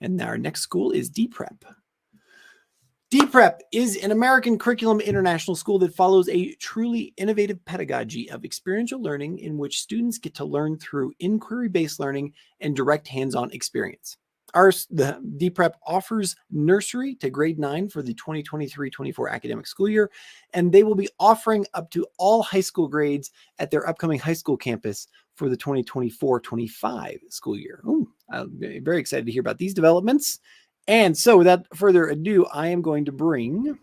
And our next school is DPrep. DPrep is an American curriculum international school that follows a truly innovative pedagogy of experiential learning in which students get to learn through inquiry-based learning and direct hands-on experience. The DPrep offers nursery to grade 9 for the 2023-24 academic school year, and they will be offering up to all high school grades at their upcoming high school campus for the 2024-25 school year. I'm very excited to hear about these developments. And so without further ado, I am going to bring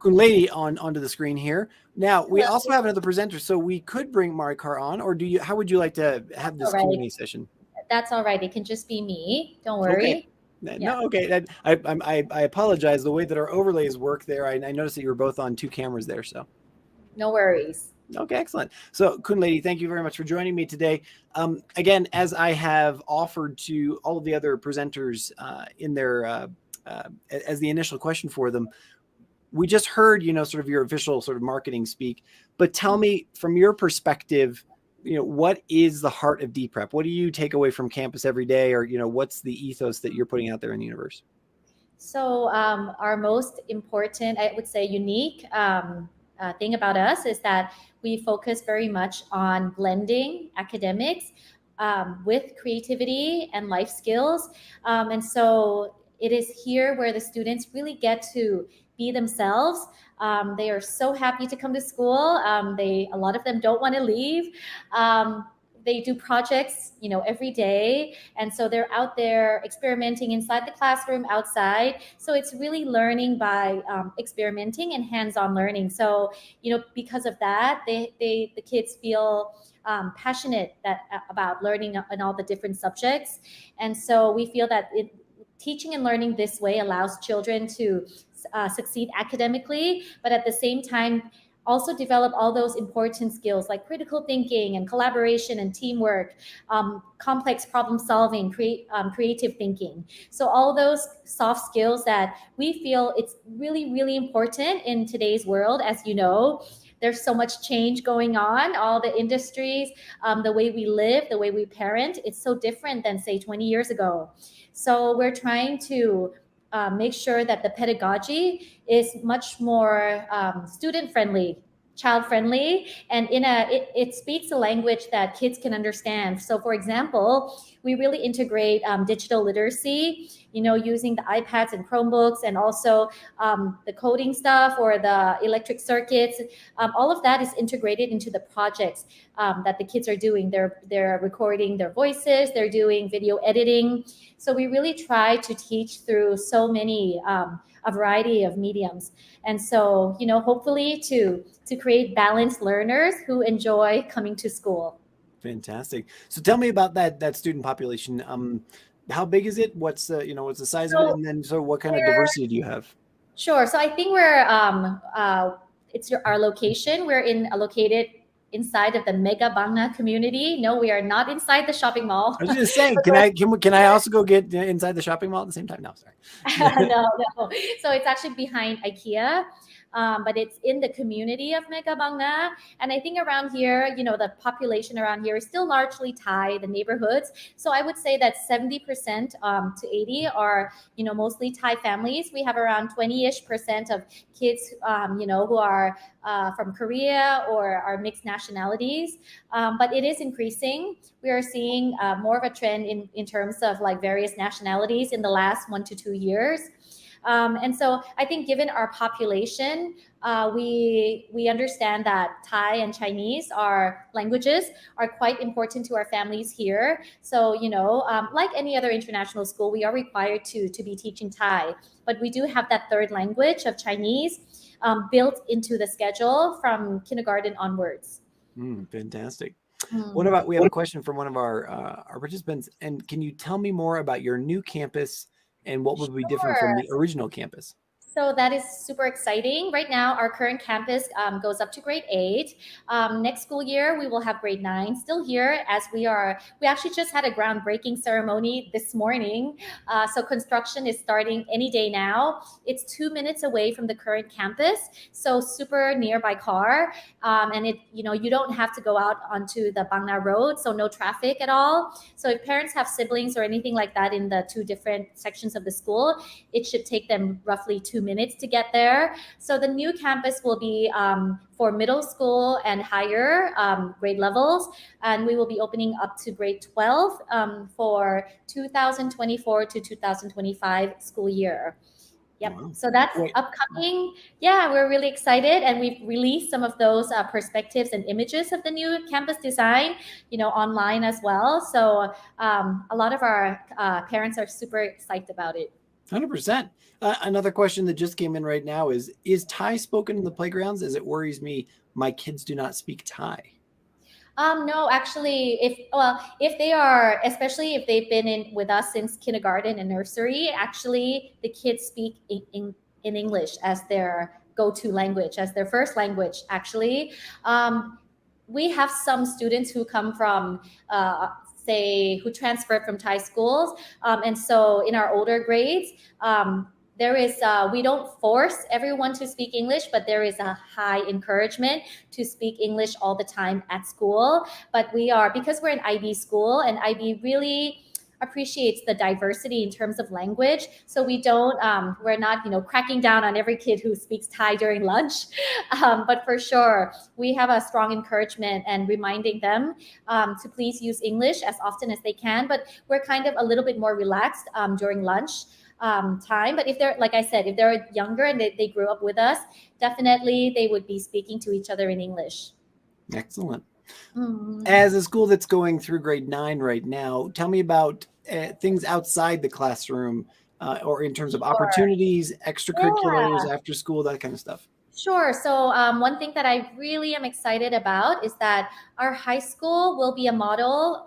Kun Lady onto the screen here. Now, we also have another presenter, so we could bring Marikar on, or how would you like to have this Q&A session? That's all right. It can just be me. Don't worry. Okay. No, okay. I apologize. The way that our overlays work there, I noticed that you were both on two cameras there, so. No worries. Okay, excellent. So, Kun Lady, thank you very much for joining me today. Again, as I have offered to all of the other presenters in their as the initial question for them, we just heard, sort of your official sort of marketing speak. But tell me, from your perspective, what is the heart of DPrep? What do you take away from campus every day, or what's the ethos that you're putting out there in the universe? So, our most important, I would say, unique thing about us is that we focus very much on blending academics with creativity and life skills. And so it is here where the students really get to be themselves. They are so happy to come to school. A lot of them don't want to leave. They do projects, every day. And so they're out there experimenting inside the classroom, outside. So it's really learning by experimenting and hands-on learning. So, because of that, the kids feel passionate about learning in all the different subjects. And so we feel that teaching and learning this way allows children to succeed academically, but at the same time, also develop all those important skills like critical thinking and collaboration and teamwork, complex problem solving, creative thinking. So all those soft skills that we feel it's really, really important in today's world. As you know, there's so much change going on, all the industries, the way we live, the way we parent, it's so different than, say, 20 years ago. So we're trying to make sure that the pedagogy is much more student-friendly, child-friendly, and it speaks a language that kids can understand. So, for example, we really integrate digital literacy, using the iPads and Chromebooks, and also the coding stuff or the electric circuits. All of that is integrated into the projects that the kids are doing. They're recording their voices, they're doing video editing. So we really try to teach through so many, a variety of mediums. And so, hopefully to create balanced learners who enjoy coming to school. Fantastic. So tell me about that student population. How big is it? What's the size of it? And then what kind of diversity do you have? Sure. So I think it's our location. We're located inside of the Mega Bangna community. No, we are not inside the shopping mall. I was just saying, can I also go get inside the shopping mall at the same time? No, sorry. No. So it's actually behind IKEA. But it's in the community of Mega Bangna. And I think around here, the population around here is still largely Thai, the neighborhoods. So I would say that 70% to 80 are, mostly Thai families. We have around 20-ish% of kids, who are from Korea or are mixed nationalities. But it is increasing. We are seeing more of a trend in terms of like various nationalities in the last 1 to 2 years. And so I think given our population, we understand that Thai and Chinese languages are quite important to our families here. So, like any other international school, we are required to be teaching Thai, but we do have that third language of Chinese built into the schedule from kindergarten onwards. Fantastic. We have a question from one of our participants, and can you tell me more about your new campus and what would be different from the original campus? So that is super exciting. Right now, our current campus goes up to grade 8. Next school year, we will have grade 9 still here as we are. We actually just had a groundbreaking ceremony this morning. So construction is starting any day now. It's 2 minutes away from the current campus, so super near by car. And you don't have to go out onto the Bang Na Road, so no traffic at all. So if parents have siblings or anything like that in the two different sections of the school, it should take them roughly 2 minutes to get there. So the new campus will be for middle school and higher grade levels, and we will be opening up to grade 12 for 2024 to 2025 school year. Yep. Wow. So that's Wait, upcoming. Yeah, we're really excited, and we've released some of those perspectives and images of the new campus design, online as well. So a lot of our parents are super excited about it. 100%. Another question that just came in right now is Thai spoken in the playgrounds? As it worries me, my kids do not speak Thai. No, actually, if they are, especially if they've been in with us since kindergarten and nursery, actually, the kids speak in English as their go-to language, as their first language. Actually, we have some students who come from, say, who transferred from Thai schools, and so in our older grades. There is we don't force everyone to speak English, but there is a high encouragement to speak English all the time at school. But we are, because we're an IB school, and IB really appreciates the diversity in terms of language, so we're not cracking down on every kid who speaks Thai during lunch. But for sure we have a strong encouragement and reminding them to please use English as often as they can, but we're kind of a little bit more relaxed during lunch time. But if they're, like I said, if they're younger and they grew up with us, definitely they would be speaking to each other in English. Excellent. Mm. As a school that's going through grade 9 right now, tell me about things outside the classroom, or in terms of Sure. opportunities, Yeah. extracurriculars, after school, that kind of stuff. Sure. So one thing that I really am excited about is that our high school will be a model.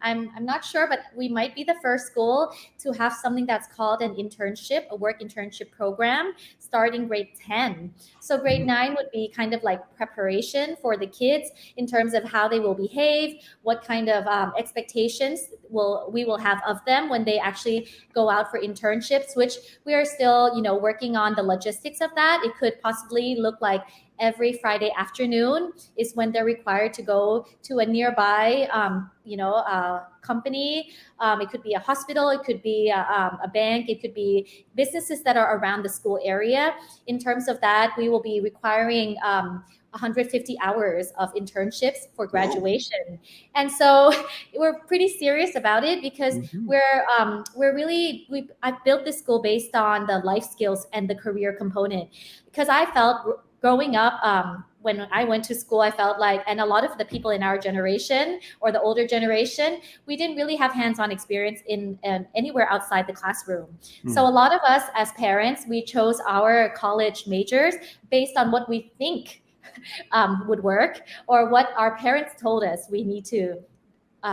I'm not sure, but we might be the first school to have something that's called an internship, a work internship program, starting grade 10. So grade Mhm. 9 would be kind of like preparation for the kids in terms of how they will behave, what kind of expectations we will have of them when they actually go out for internships, which we are still working on the logistics of that. It could possibly look like every Friday afternoon is when they're required to go to a nearby company. It could be a hospital, it could be a bank, it could be businesses that are around the school area. In terms of that, we will be requiring 150 hours of internships for Whoa. graduation. And so we're pretty serious about it because Mhm. I've built this school based on the life skills and the career component, because I felt growing up, when I went to school, I felt like, and a lot of the people in our generation or the older generation, we didn't really have hands-on experience in anywhere outside the classroom. So Mm. a lot of us as parents, we chose our college majors based on what we think would work, or what our parents told us we need to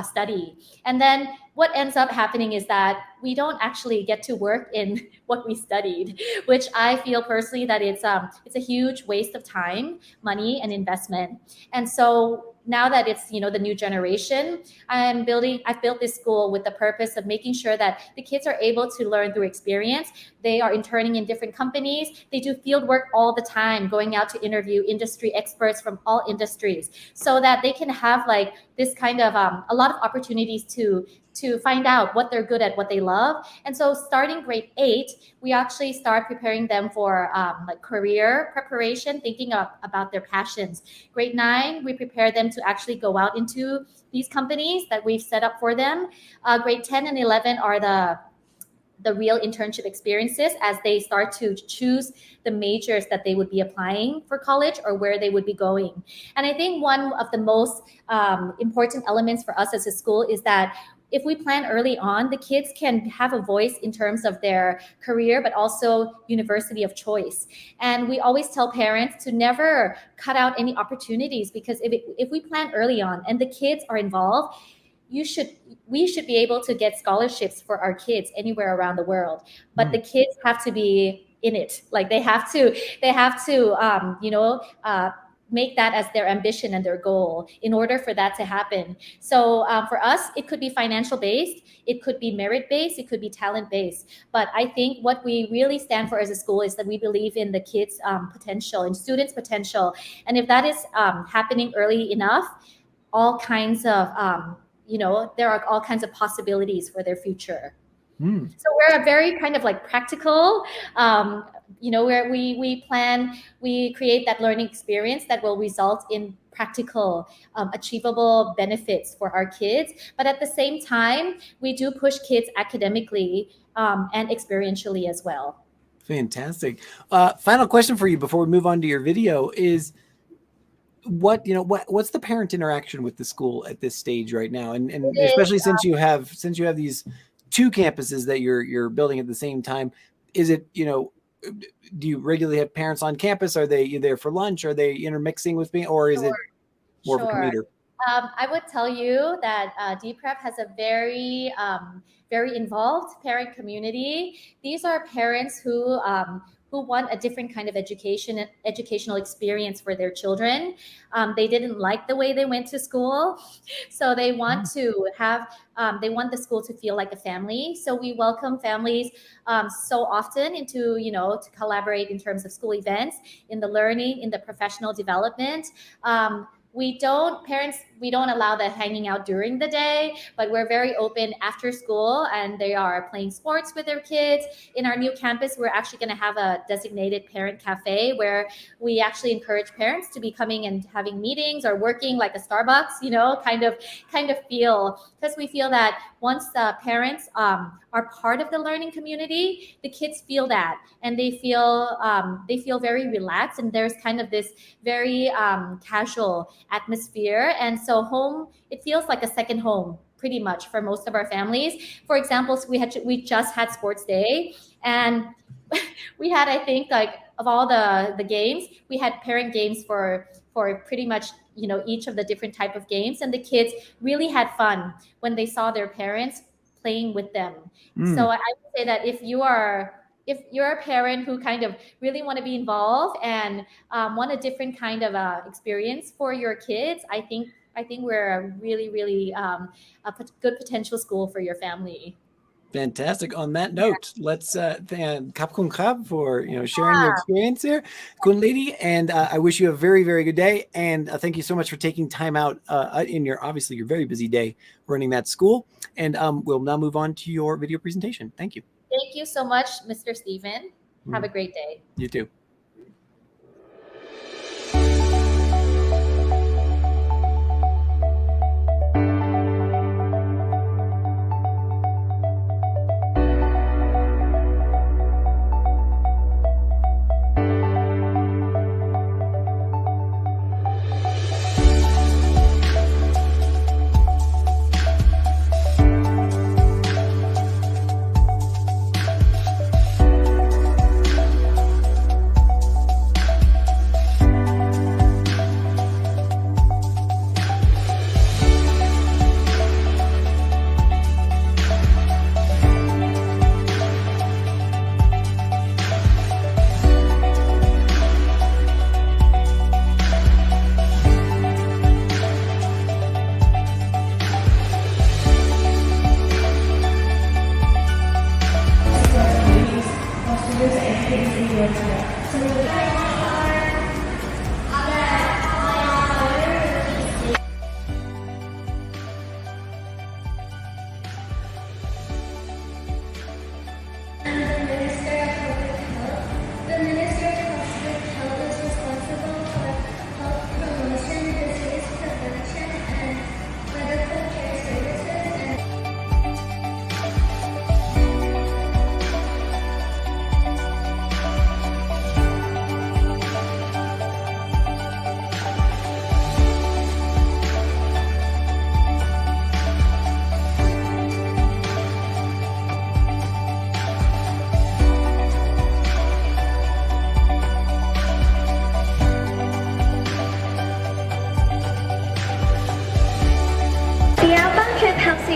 study. And then what ends up happening is that we don't actually get to work in what we studied, which I feel personally that it's a huge waste of time, money, and investment. And so now that it's the new generation, I've built this school with the purpose of making sure that the kids are able to learn through experience. They are interning in different companies. They do field work all the time, going out to interview industry experts from all industries, so that they can have like this kind of a lot of opportunities to find out what they're good at, what they love. And so starting grade 8, we actually start preparing them for like career preparation, thinking about their passions. Grade 9, we prepare them to actually go out into these companies that we've set up for them. Grade 10 and 11 are the real internship experiences as they start to choose the majors that they would be applying for college or where they would be going. And I think one of the most important elements for us as a school is that if we plan early on, the kids can have a voice in terms of their career, but also university of choice. And we always tell parents to never cut out any opportunities, because if we plan early on and the kids are involved, you should we should be able to get scholarships for our kids anywhere around the world. But the Mm. kids have to be in it. Like they have to make that as their ambition and their goal in order for that to happen. So for us, it could be financial based, it could be merit based, it could be talent based. But I think what we really stand for as a school is that we believe in the kids' potential, in students' potential. And if that is happening early enough, all kinds of, there are all kinds of possibilities for their future. So we're a very kind of like practical, where we create that learning experience that will result in practical, achievable benefits for our kids. But at the same time, we do push kids academically and experientially as well. Fantastic. Final question for you before we move on to your video is, what's the parent interaction with the school at this stage right now? And especially since you have these two campuses that you're building at the same time, is it, do you regularly have parents on campus? Are they there for lunch? Are they intermixing with me, or is it more of a commuter? I would tell you that DPrep has a very, very involved parent community. These are parents who want a different kind of educational experience for their children. They didn't like the way they went to school, so they want to have, they want the school to feel like a family. So we welcome families so often into, to collaborate in terms of school events, in the learning, in the professional development. We don't allow the hanging out during the day, but we're very open after school, and they are playing sports with their kids. In our new campus, we're actually going to have a designated parent cafe where we actually encourage parents to be coming and having meetings or working like a Starbucks, kind of feel, because we feel that once the parents are part of the learning community, the kids feel that, and they feel very relaxed, and there's kind of this very casual atmosphere. And so it feels like a second home pretty much for most of our families. For example, we just had sports day, and we had, I think, like of all the games, we had parent games for pretty much each of the different type of games, and the kids really had fun when they saw their parents playing with them. So I would say that if you're a parent who kind of really want to be involved and want a different kind of experience for your kids, I think we're a really, really good potential school for your family. Fantastic. On that note, let's thank Kap Kun Krab for sharing your experience here, Kun Lady, and I wish you a very, very good day. And thank you so much for taking time out in your very busy day running that school. And we'll now move on to your video presentation. Thank you. Thank you so much, Mr. Stephen. Have a great day. You too.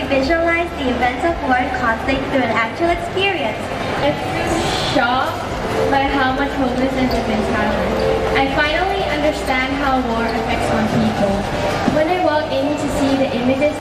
Visualize the events of war and conflict through an actual experience. It's shock, by how much homelessness is in Thailand. I finally understand how war affects on people. When I walk in to see the images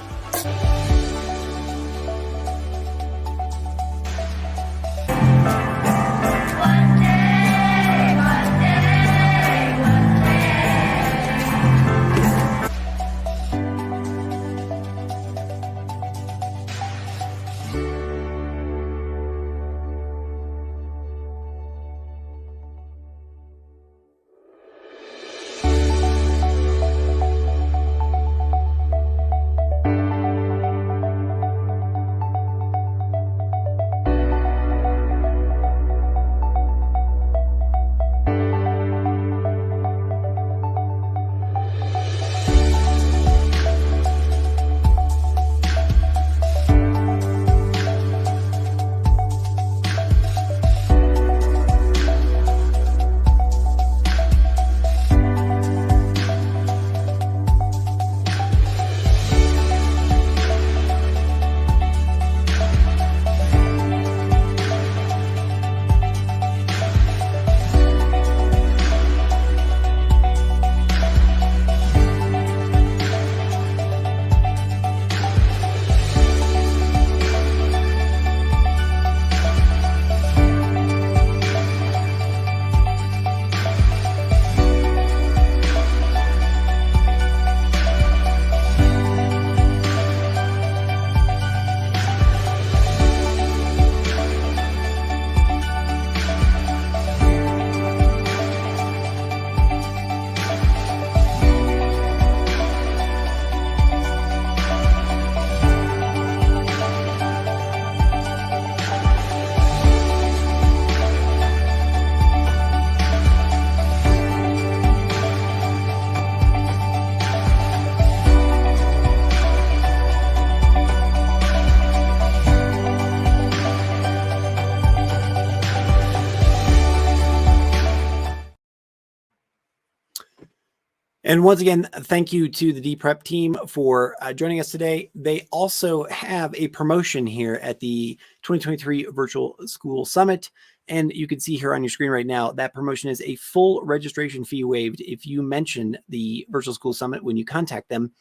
And once again, thank you to the D-Prep team for joining us today. They also have a promotion here at the 2023 Virtual School Summit. And you can see here on your screen right now, that promotion is a full registration fee waived if you mention the Virtual School Summit when you contact them.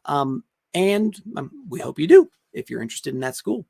We hope you do if you're interested in that school.